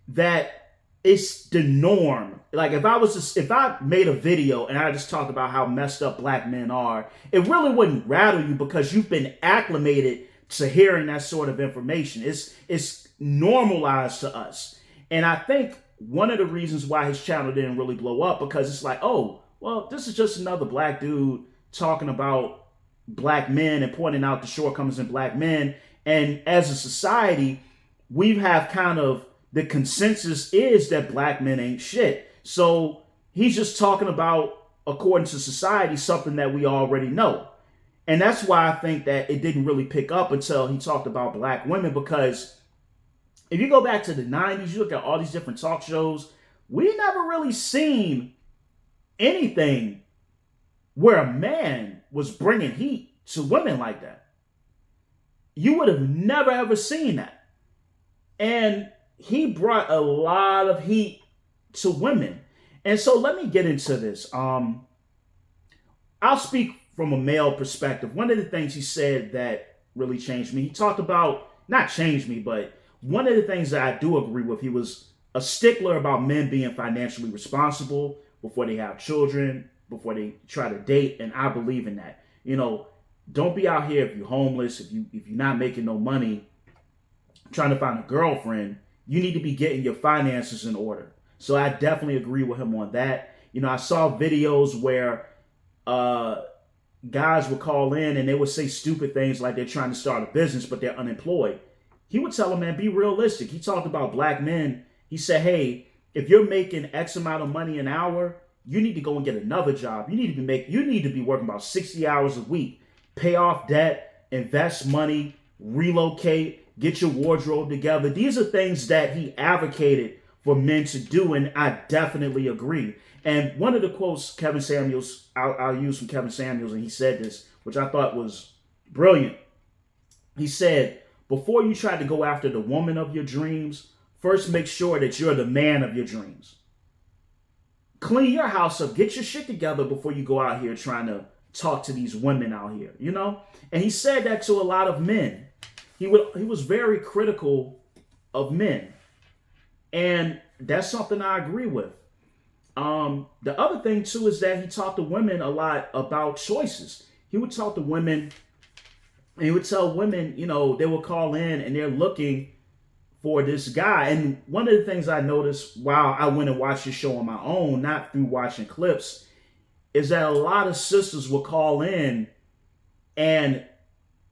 that it's the norm. Like if I made a video and I just talked about how messed up black men are, it really wouldn't rattle you because you've been acclimated to hearing that sort of information. It's normalized to us. And I think one of the reasons why his channel didn't really blow up, because it's like, oh, well, this is just another black dude talking about black men and pointing out the shortcomings in black men. And as a society, we have kind of the consensus is that black men ain't shit. So he's just talking about, according to society, something that we already know. And that's why I think that it didn't really pick up until he talked about black women, because if you go back to the 90s, you look at all these different talk shows, we never really seen anything where a man was bringing heat to women like that. You would have never ever seen that. And he brought a lot of heat to women. And so let me get into this. I'll speak from a male perspective. One of the things he said that really changed me, he talked about, not changed me, but one of the things that I do agree with, he was a stickler about men being financially responsible before they have children, before they try to date. And I believe in that. You know, don't be out here if you're homeless, if you're not making no money, trying to find a girlfriend. You need to be getting your finances in order. So I definitely agree with him on that. You know, I saw videos where guys would call in and they would say stupid things like they're trying to start a business, but they're unemployed. He would tell them, man, be realistic. He talked about black men. He said, hey, if you're making X amount of money an hour, you need to go and get another job. You need to be working about 60 hours a week, pay off debt, invest money, relocate, get your wardrobe together. These are things that he advocated for men to do, and I definitely agree. And one of the quotes Kevin Samuels, I'll use from Kevin Samuels, and he said this, which I thought was brilliant. He said, before you try to go after the woman of your dreams, first make sure that you're the man of your dreams. Clean your house up, get your shit together before you go out here trying to talk to these women out here, you know? And he said that to a lot of men. He was very critical of men. And that's something I agree with. The other thing too is that he talked to women a lot about choices. He would talk to women and he would tell women, you know, they would call in and they're looking for this guy. And one of the things I noticed while I went and watched the show on my own, not through watching clips, is that a lot of sisters would call in and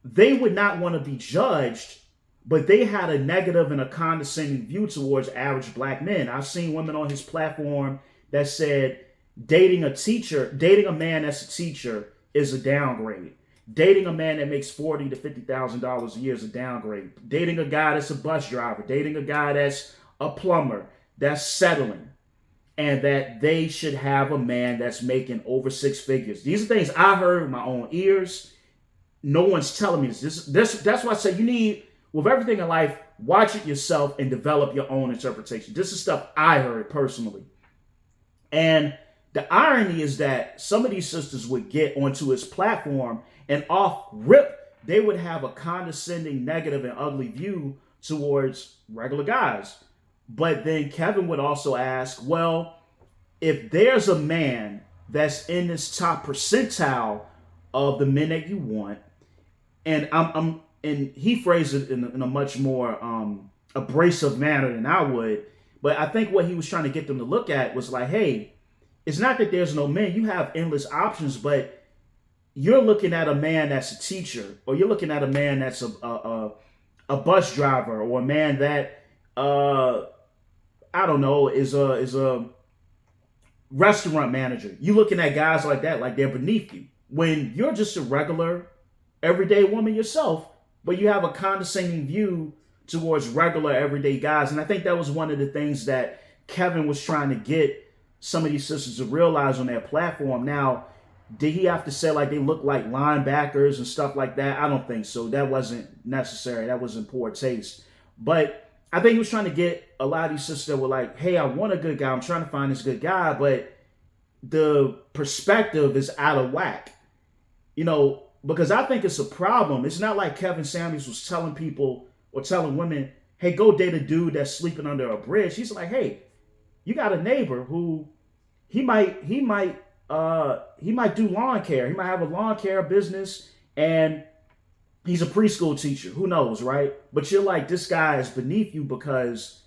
they would not want to be judged, but they had a negative and a condescending view towards average black men. I've seen women on his platform that said dating a man that's a teacher is a downgrade. Dating a man that makes $40,000 to $50,000 a year is a downgrade. Dating a guy that's a bus driver, dating a guy that's a plumber, that's settling, and that they should have a man that's making over six figures. These are things I heard with my own ears. No one's telling me this. That's why I say you need, with everything in life, watch it yourself and develop your own interpretation. This is stuff I heard personally. And the irony is that some of these sisters would get onto his platform and off rip, they would have a condescending, negative, and ugly view towards regular guys. But then Kevin would also ask, well, if there's a man that's in this top percentile of the men that you want, and and he phrased it in a much more abrasive manner than I would, but I think what he was trying to get them to look at was like, hey, it's not that there's no men. You have endless options, but you're looking at a man that's a teacher, or you're looking at a man that's a bus driver, or a man that I don't know is a restaurant manager. You're looking at guys like that, like they're beneath you. When you're just a regular, everyday woman yourself, but you have a condescending view towards regular, everyday guys. And I think that was one of the things that Kevin was trying to get some of these sisters to realize on their platform. Now, did he have to say like they look like linebackers and stuff like that? I don't think so. That wasn't necessary. That was in poor taste. But I think he was trying to get a lot of these sisters that were like, hey, I want a good guy. I'm trying to find this good guy, but the perspective is out of whack. You know, because I think it's a problem. It's not like Kevin Samuels was telling people or telling women, hey, go date a dude that's sleeping under a bridge. He's like, hey, you got a neighbor who he might do lawn care. He might have a lawn care business and he's a preschool teacher. Who knows, right? But you're like, this guy is beneath you because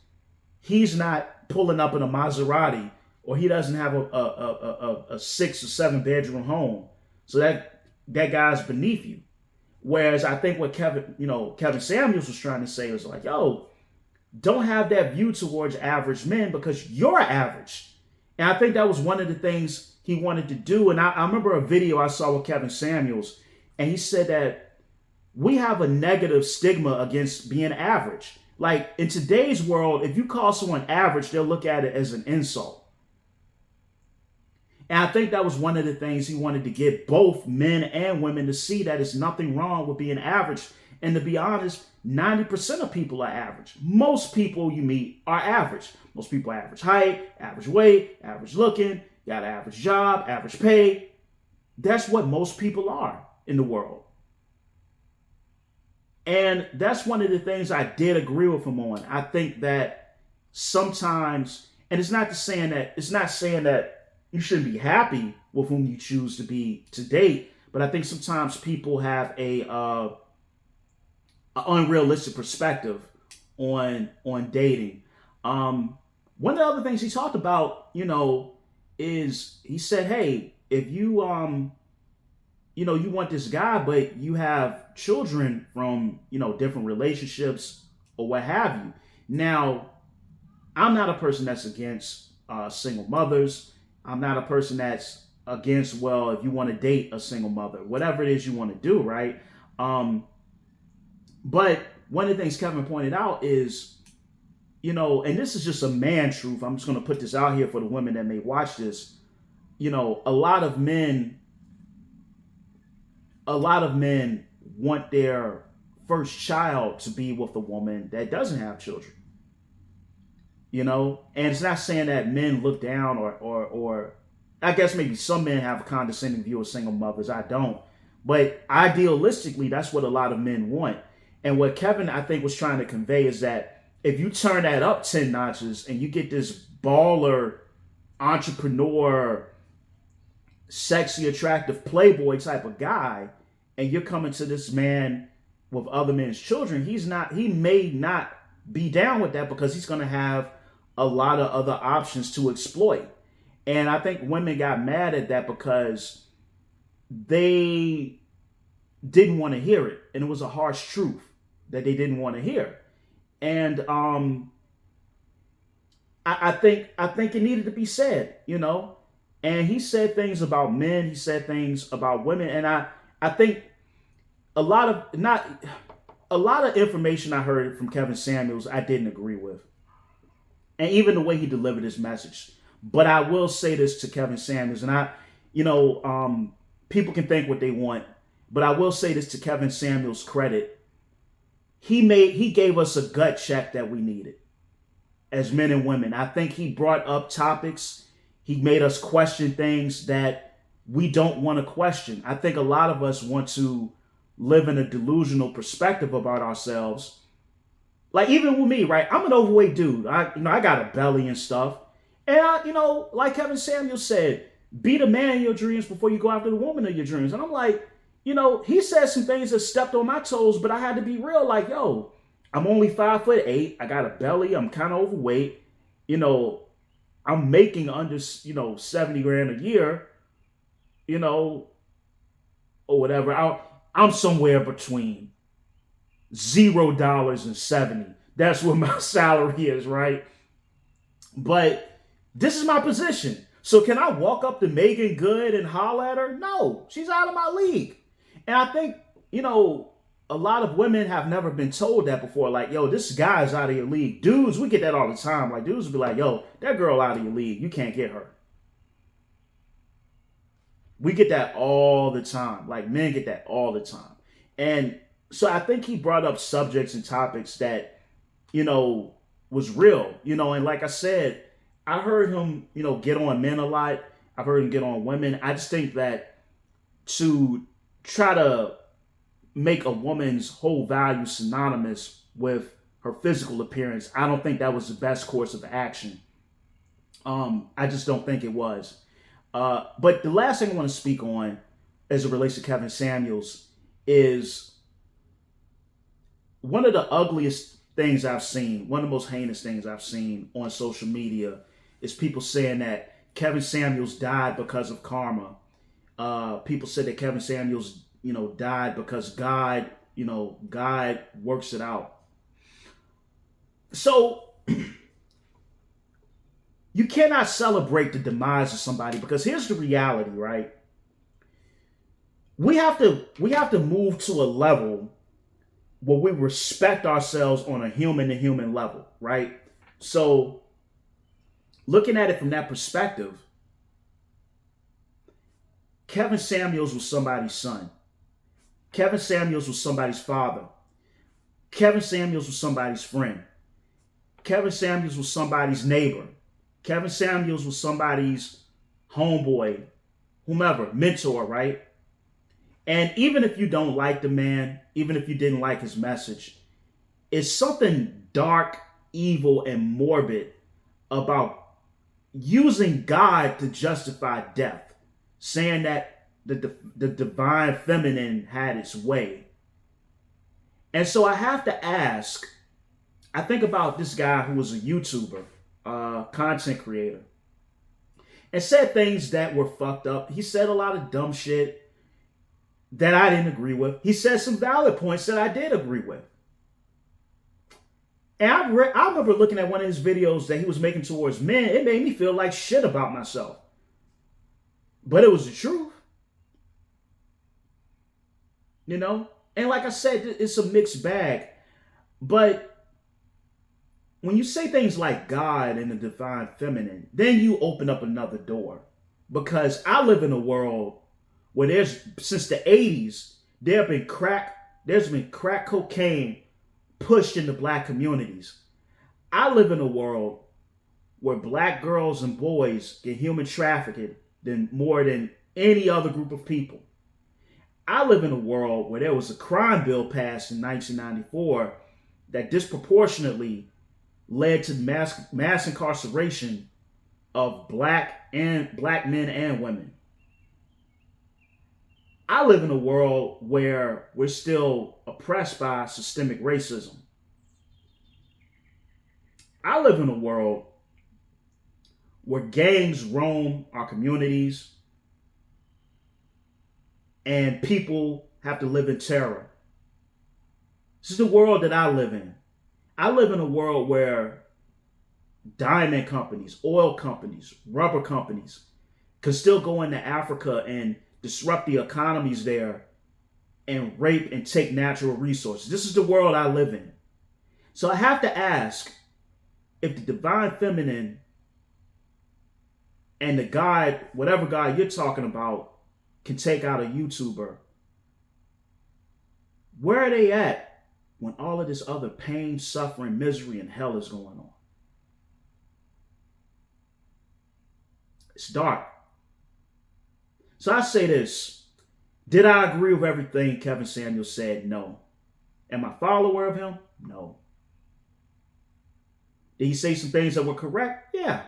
he's not pulling up in a Maserati, or he doesn't have a 6 or 7 bedroom home. So that guy's beneath you. Whereas I think what Kevin Samuels was trying to say was like, yo, don't have that view towards average men because you're average. And I think that was one of the things he wanted to do. And I remember a video I saw with Kevin Samuels, and he said that we have a negative stigma against being average. Like in today's world, if you call someone average, they'll look at it as an insult. And I think that was one of the things he wanted to get both men and women to see, that there's nothing wrong with being average. And to be honest, 90% of people are average. Most people you meet are average. Most people are average height, average weight, average looking, got an average job, average pay. That's what most people are in the world. And that's one of the things I did agree with him on. I think that sometimes, and it's not saying that you shouldn't be happy with whom you choose to date, but I think sometimes people have a unrealistic perspective on dating. One of the other things he talked about, is he said, hey, if you you want this guy, but you have children from different relationships or what have you. Now, I'm not a person that's against single mothers. I'm not a person that's against, well, if you want to date a single mother, whatever it is you want to do, right? But one of the things Kevin pointed out is, and this is just a man truth. I'm just going to put this out here for the women that may watch this. A lot of men want their first child to be with a woman that doesn't have children. And it's not saying that men look down or I guess maybe some men have a condescending view of single mothers. I don't. But idealistically, that's what a lot of men want. And what Kevin, I think, was trying to convey is that if you turn that up 10 notches and you get this baller, entrepreneur, sexy, attractive playboy type of guy, and you're coming to this man with other men's children, he may not be down with that because he's going to have a lot of other options to exploit. And I think women got mad at that because they didn't want to hear it. And it was a harsh truth that they didn't want to hear. And I think it needed to be said, And he said things about men, he said things about women, and I think a lot of information I heard from Kevin Samuels I didn't agree with. And even the way he delivered his message. But I will say this to Kevin Samuels, and people can think what they want, but I will say this to Kevin Samuels' credit. He gave us a gut check that we needed as men and women. I think he brought up topics. He made us question things that we don't want to question. I think a lot of us want to live in a delusional perspective about ourselves. Like even with me, right? I'm an overweight dude. I got a belly and stuff. And like Kevin Samuels said, be the man of your dreams before you go after the woman of your dreams. And I'm like, he said some things that stepped on my toes, but I had to be real. Like, yo, I'm only 5'8". I got a belly. I'm kind of overweight. I'm making under, 70 grand a year, or whatever. I'm somewhere between $0 and 70. That's what my salary is, right? But this is my position. So can I walk up to Megan Good and holler at her? No, she's out of my league. And I think, a lot of women have never been told that before. Like, yo, this guy's out of your league. Dudes, we get that all the time. Like, dudes will be like, yo, that girl out of your league. You can't get her. We get that all the time. Like, men get that all the time. And so I think he brought up subjects and topics that, was real. And like I said, I heard him, get on men a lot. I've heard him get on women. I just think that to try to make a woman's whole value synonymous with her physical appearance, I don't think that was the best course of action. I just don't think it was. But the last thing I want to speak on as it relates to Kevin Samuels is one of the ugliest things I've seen, one of the most heinous things I've seen on social media is people saying that Kevin Samuels died because of karma. People said that Kevin Samuels, died because God, God works it out. So you cannot celebrate the demise of somebody, because here's the reality, right? We have to move to a level where we respect ourselves on a human to human level, right? So looking at it from that perspective, Kevin Samuels was somebody's son. Kevin Samuels was somebody's father. Kevin Samuels was somebody's friend. Kevin Samuels was somebody's neighbor. Kevin Samuels was somebody's homeboy, whomever, mentor, right? And even if you don't like the man, even if you didn't like his message, it's something dark, evil, and morbid about using God to justify death, saying that the divine feminine had its way. And so I have to ask, I think about this guy who was a YouTuber, content creator, and said things that were fucked up. He said a lot of dumb shit that I didn't agree with. He said some valid points that I did agree with. And I remember looking at one of his videos that he was making towards men. It made me feel like shit about myself. But it was the truth. You know? And like I said, it's a mixed bag. But when you say things like God and the divine feminine, then you open up another door. Because I live in a world where since the 80s, there's been crack cocaine pushed into black communities. I live in a world where black girls and boys get human trafficked more than any other group of people. I live in a world where there was a crime bill passed in 1994 that disproportionately led to mass incarceration of black men and women. I live in a world where we're still oppressed by systemic racism. I live in a world where gangs roam our communities and people have to live in terror. This is the world that I live in. I live in a world where diamond companies, oil companies, rubber companies can still go into Africa and disrupt the economies there and rape and take natural resources. This is the world I live in. So I have to ask, if the divine feminine and the God, whatever God you're talking about, can take out a YouTuber, where are they at when all of this other pain, suffering, misery, and hell is going on? It's dark. So I say this. Did I agree with everything Kevin Samuels said? No. Am I a follower of him? No. Did he say some things that were correct? Yeah.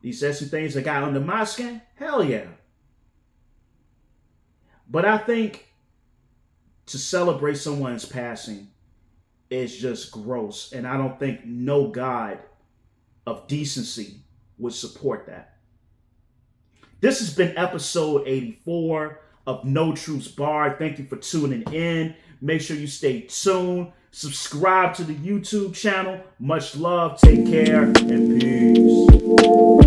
Did he say some things that got under my skin? Hell yeah. But I think to celebrate someone's passing is just gross. And I don't think no God of decency would support that. This has been episode 84 of No Truths Barred. Thank you for tuning in. Make sure you stay tuned. Subscribe to the YouTube channel. Much love. Take care and peace.